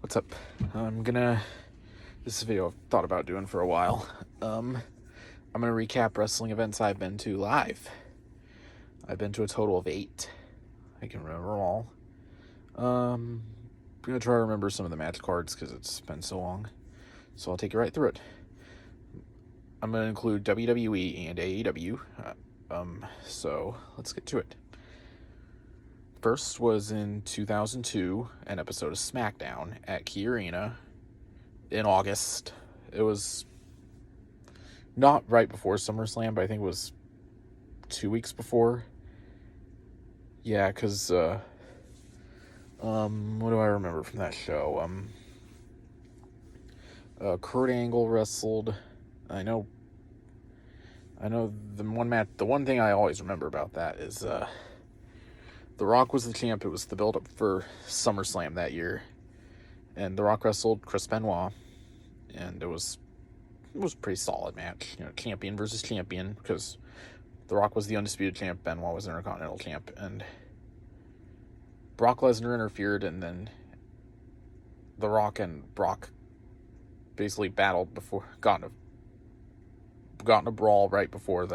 What's up? This is a video I've thought about doing for a while. I'm gonna recap wrestling events I've been to live. I've been to a total of 8. I can remember them all. I'm gonna try to remember some of the match cards because it's been so long. So I'll take you right through it. I'm gonna include WWE and AEW. So let's get to it. First was in 2002, an episode of SmackDown at Key Arena in August. It was not right before SummerSlam, but I think it was 2 weeks before. Yeah, because, what do I remember from that show? Kurt Angle wrestled. I know the one thing I always remember about that is, The Rock was the champ. It was the build-up for SummerSlam that year. And The Rock wrestled Chris Benoit. And it was a pretty solid match. Champion versus champion. Because The Rock was the undisputed champ. Benoit was the Intercontinental champ. And Brock Lesnar interfered. And then The Rock and Brock basically battled before... Got in a brawl right before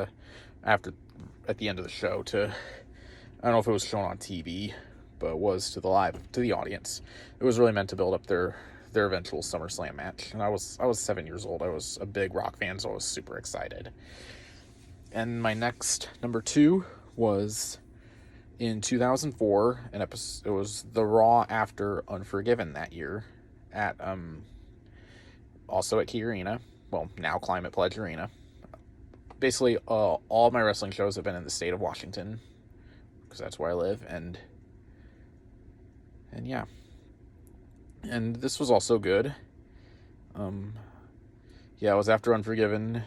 at the end of the show to... I don't know if it was shown on TV, but it was to the audience. It was really meant to build up their eventual SummerSlam match. And I was 7 years old. I was a big Rock fan, so I was super excited. And my next number 2 was in 2004. It was the Raw after Unforgiven that year at also at Key Arena. Well, now Climate Pledge Arena. Basically, all my wrestling shows have been in the state of Washington, because that's where I live, and yeah. And this was also good. Yeah, it was after Unforgiven.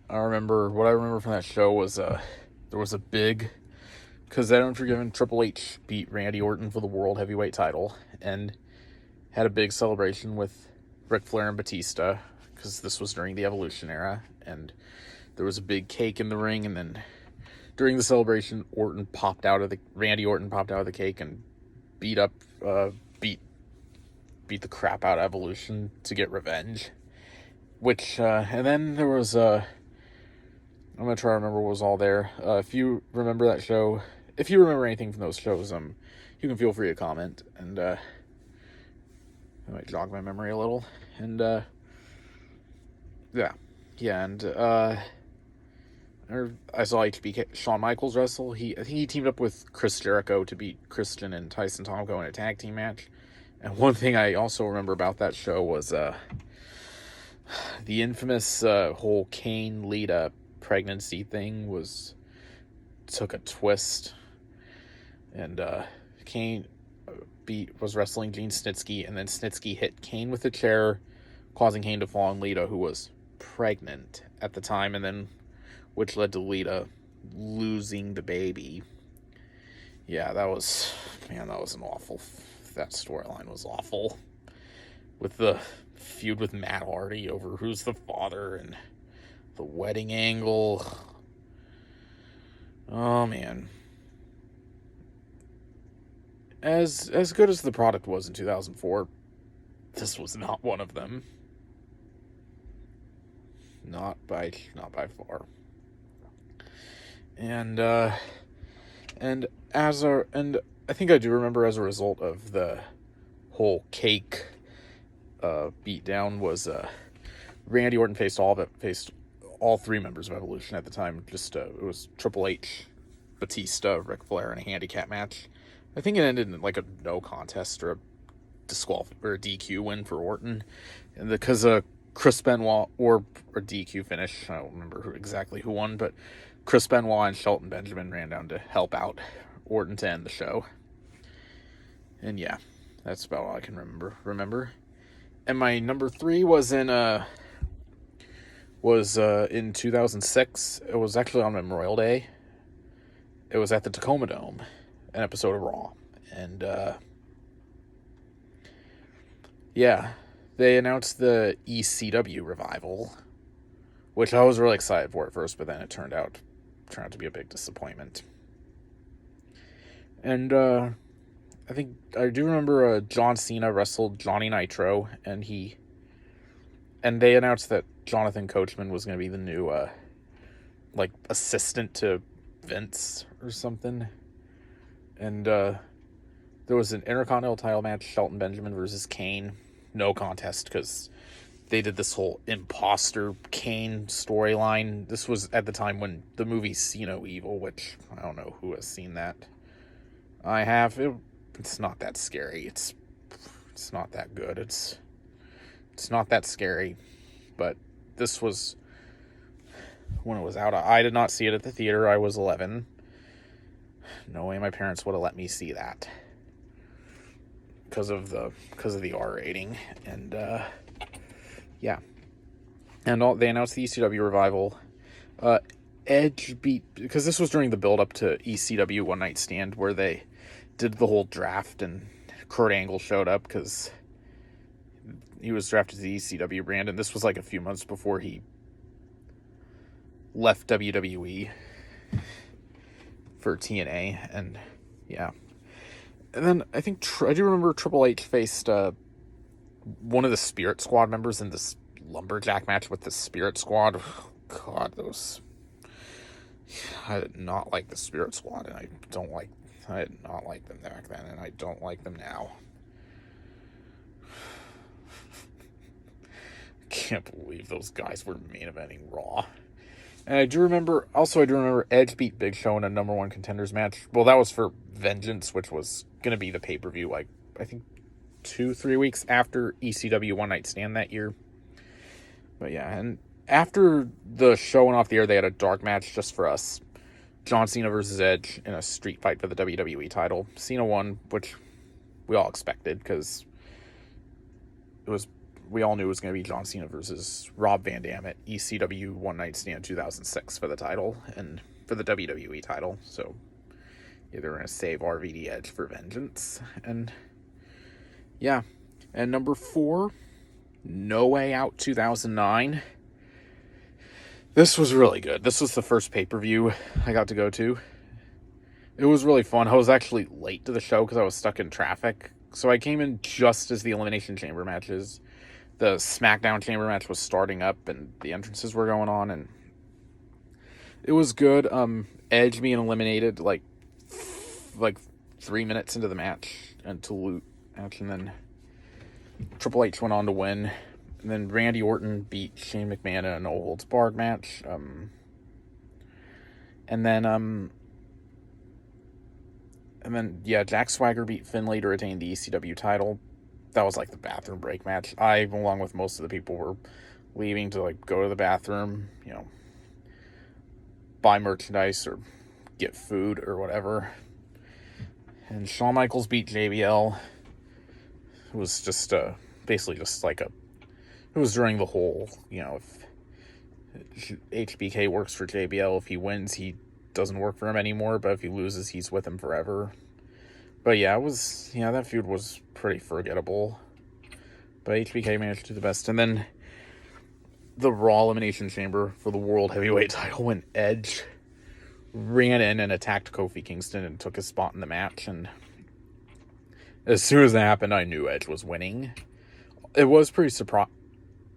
What I remember from that show was, there was a big, because at Unforgiven, Triple H beat Randy Orton for the World Heavyweight title, and had a big celebration with Ric Flair and Batista, because this was during the Evolution era, and there was a big cake in the ring, and then during the celebration, Randy Orton popped out of the cake and beat the crap out of Evolution to get revenge. Which, and then there was, I'm gonna try to remember what was all there. If you remember that show, if you remember anything from those shows, you can feel free to comment, and, it might jog my memory a little, and, yeah, and, I saw HBK Shawn Michaels wrestle. I think he teamed up with Chris Jericho to beat Christian and Tyson Tomko in a tag team match. And one thing I also remember about that show was the infamous whole Kane Lita pregnancy thing took a twist. And Kane was wrestling Gene Snitsky, and then Snitsky hit Kane with a chair, causing Kane to fall on Lita, who was pregnant at the time, and then which led to Lita losing the baby. Yeah, that was an awful... That storyline was awful. With the feud with Matt Hardy over who's the father, and the wedding angle. Oh, man. As good as the product was in 2004, this was not one of them. Not by far. And I think I do remember, as a result of the whole cake beatdown, was Randy Orton faced all 3 members of Evolution at the time. It was Triple H, Batista, Ric Flair in a handicap match. I think it ended in like a no contest or a DQ win for Orton, and because Chris Benoit or a DQ finish. I don't remember exactly who won, but Chris Benoit and Shelton Benjamin ran down to help out Orton to end the show. And yeah, that's about all I can remember. And my number 3 was in 2006. It was actually on Memorial Day. It was at the Tacoma Dome, an episode of Raw. And yeah, they announced the ECW revival, which I was really excited for at first, but then it turned out to be a big disappointment. And I do remember John Cena wrestled Johnny Nitro, and they announced that Jonathan Coachman was going to be the new like assistant to Vince or something. And there was an Intercontinental title match, Shelton Benjamin versus Kane. No contest, because they did this whole imposter Kane storyline. This was at the time when the movie See No Evil, which I don't know who has seen that. I have. It's not that scary. It's not that good. It's not that scary. But this was when it was out. I did not see it at the theater. I was 11. No way my parents would have let me see that because of the R rating. And yeah, and they announced the ECW revival. Edge beat, because this was during the build up to ECW One Night Stand, where they did the whole draft, and Kurt Angle showed up because he was drafted to the ECW brand, and this was like a few months before he left WWE for TNA. And yeah, and then I do remember Triple H faced one of the Spirit Squad members in this lumberjack match with the Spirit Squad. God, I did not like the Spirit Squad, and I did not like them back then, and I don't like them now. I can't believe those guys were main eventing Raw. And I do remember Edge beat Big Show in a number one contenders match. Well, that was for Vengeance, which was going to be the pay-per-view, like, I think 2-3 weeks after ECW One Night Stand that year. But yeah, and after the show went off the air, they had a dark match just for us. John Cena versus Edge in a street fight for the WWE title. Cena won, which we all expected, because we all knew it was going to be John Cena versus Rob Van Dam at ECW One Night Stand 2006 for the title, and for the WWE title. So yeah, they're going to save RVD Edge for Vengeance. And yeah, and number 4, No Way Out 2009. This was really good. This was the first pay-per-view I got to go to. It was really fun. I was actually late to the show because I was stuck in traffic. So I came in just as the Elimination Chamber matches. The SmackDown Chamber match was starting up and the entrances were going on, and it was good. Edge being eliminated like 3 minutes into the match, and then Triple H went on to win. And then Randy Orton beat Shane McMahon in a no-holds-barred match. And then Jack Swagger beat Finlay to retain the ECW title. That was like the bathroom break match. I, along with most of the people, were leaving to like go to the bathroom, buy merchandise or get food or whatever. And Shawn Michaels beat JBL. It was just basically just like it was during the whole, if HBK works for JBL, if he wins, he doesn't work for him anymore, but if he loses, he's with him forever. But yeah, that feud was pretty forgettable. But HBK managed to do the best. And then the Raw Elimination Chamber for the World Heavyweight title, when Edge ran in and attacked Kofi Kingston and took his spot in the match. And as soon as that happened, I knew Edge was winning. It was pretty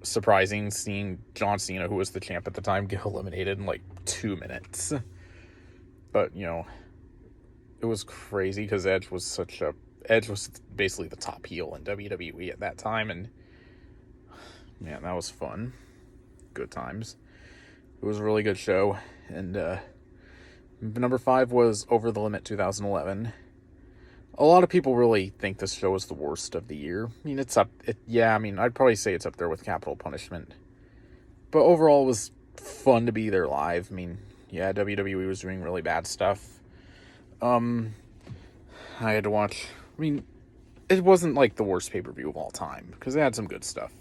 surprising seeing John Cena, who was the champ at the time, get eliminated in like 2 minutes. But, it was crazy because Edge was basically the top heel in WWE at that time, and man, that was fun. Good times. It was a really good show. And number 5 was Over the Limit 2011. A lot of people really think this show is the worst of the year. I mean, I'd probably say it's up there with Capital Punishment. But overall, it was fun to be there live. I mean, yeah, WWE was doing really bad stuff. I had to watch. I mean, it wasn't like the worst pay-per-view of all time, because it had some good stuff.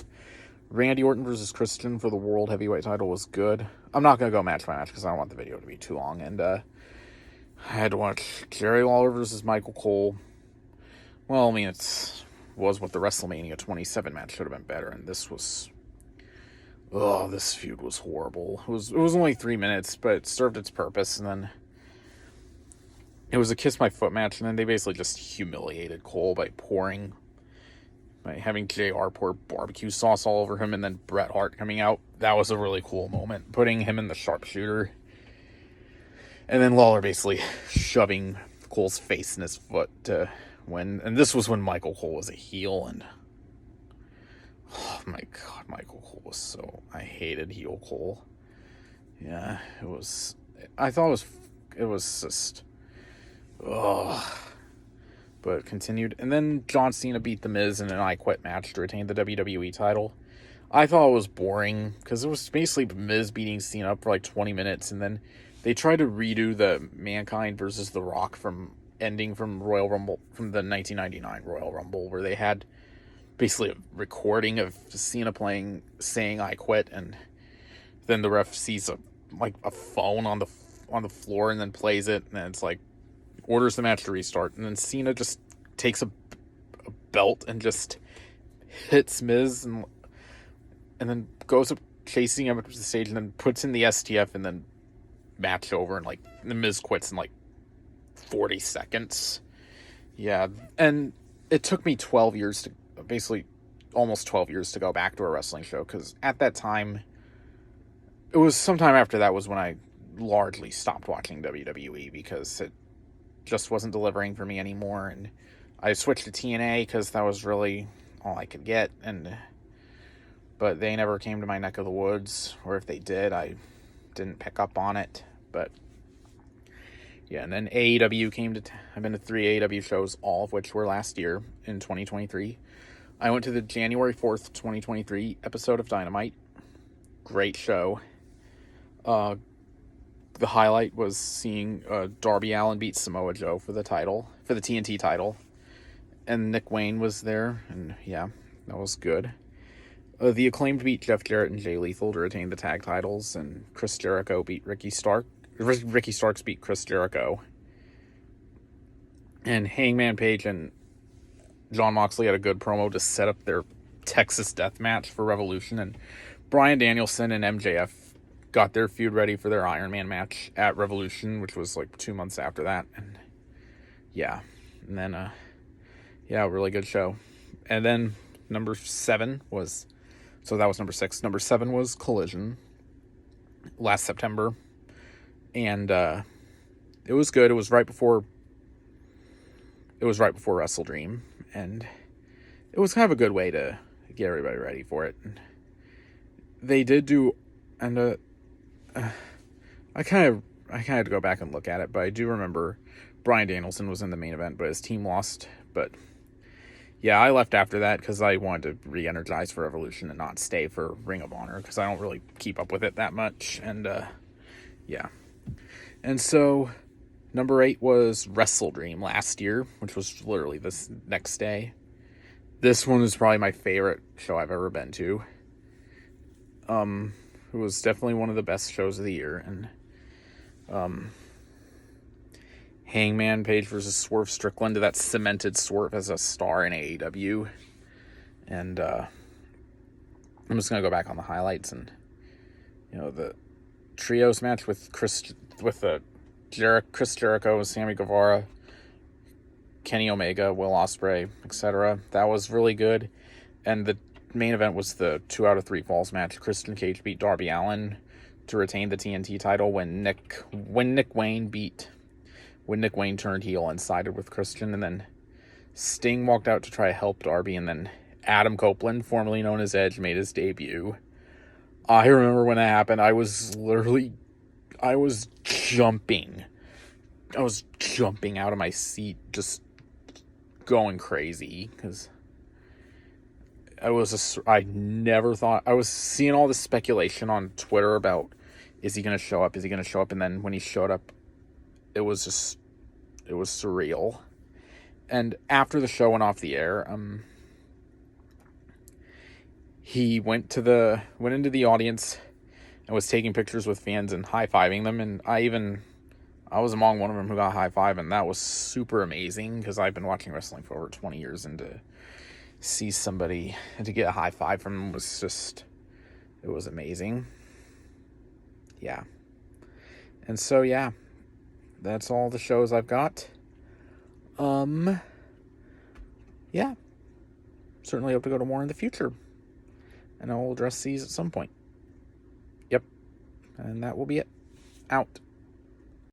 Randy Orton versus Christian for the World Heavyweight title was good. I'm not going to go match by match because I don't want the video to be too long. And I had to watch Jerry Lawler versus Michael Cole. Well, I mean, it was what the WrestleMania 27 match should have been better, and this feud was horrible. It was only 3 minutes, but it served its purpose. And then it was a kiss my foot match, and then they basically just humiliated Cole by having JR pour barbecue sauce all over him, and then Bret Hart coming out. That was a really cool moment, putting him in the sharpshooter. And then Lawler basically shoving Cole's face in his foot to win. And this was when Michael Cole was a heel, and oh my god, Michael Cole was so... I hated heel Cole. Yeah, it was... I thought it was just... Ugh. But it continued. And then John Cena beat The Miz in an I Quit match to retain the WWE title. I thought it was boring, because it was basically Miz beating Cena up for like 20 minutes, and then they tried to redo the Mankind versus The Rock ending from Royal Rumble, from the 1999 Royal Rumble, where they had basically a recording of Cena saying I quit, and then the ref sees a phone on the floor and then plays it, and then it's like, orders the match to restart, and then Cena just takes a belt and just hits Miz, and then goes up chasing him up to the stage, and then puts in the STF, and then match over, and the Miz quits in 40 seconds. Yeah, and it took me 12 years to, basically almost 12 years to go back to a wrestling show, because at that time, it was sometime after that was when I largely stopped watching WWE, because it just wasn't delivering for me anymore, and I switched to TNA because that was really all I could get, but they never came to my neck of the woods, or if they did, I didn't pick up on it. But yeah, and then AEW came to I've been to 3 AEW shows, all of which were last year in 2023. I went to the January 4th, 2023 episode of Dynamite. Great show. The highlight was seeing Darby Allin beat Samoa Joe for the TNT title. And Nick Wayne was there, and yeah, that was good. The Acclaimed beat Jeff Jarrett and Jay Lethal to retain the tag titles, and Chris Jericho beat Ricky Starks. Ricky Starks beat Chris Jericho. And Hangman Page and Jon Moxley had a good promo to set up their Texas Death Match for Revolution, and Bryan Danielson and MJF got their feud ready for their Iron Man match at Revolution, which was 2 months after that. And yeah, and then really good show. And then number 7 was, so that was number 6. Number 7 was Collision last September, and it was good. It was right before Wrestle Dream, and it was kind of a good way to get everybody ready for it. And they did do, and I kind of had to go back and look at it, but I do remember Bryan Danielson was in the main event, but his team lost. But yeah, I left after that because I wanted to re-energize for Evolution and not stay for Ring of Honor, because I don't really keep up with it that much. And yeah, and so number 8 was Wrestle Dream last year, which was literally this next day. This one is probably my favorite show I've ever been to. It was definitely one of the best shows of the year, and Hangman Page versus Swerve Strickland, that cemented Swerve as a star in AEW. And I'm just gonna go back on the highlights, and the trios match with Chris Jericho, Sammy Guevara, Kenny Omega, Will Ospreay, etc. That was really good. And the main event was the 2 out of 3 falls match. Christian Cage beat Darby Allin to retain the TNT title when Nick Wayne turned heel and sided with Christian, and then Sting walked out to try to help Darby, and then Adam Copeland, formerly known as Edge, made his debut. I remember when that happened, I was jumping. I was jumping out of my seat, just going crazy, because I never thought... I was seeing all this speculation on Twitter about, is he going to show up? And then when he showed up, it was surreal. And after the show went off the air, he went into the audience and was taking pictures with fans and high-fiving them, and I was among one of them who got a high five, and that was super amazing, because I've been watching wrestling for over 20 years, and to see somebody and to get a high five from him was just, it was amazing. Yeah. And so, yeah, that's all the shows I've got. Yeah. Certainly hope to go to more in the future. And I will address these at some point. Yep. And that will be it. Out.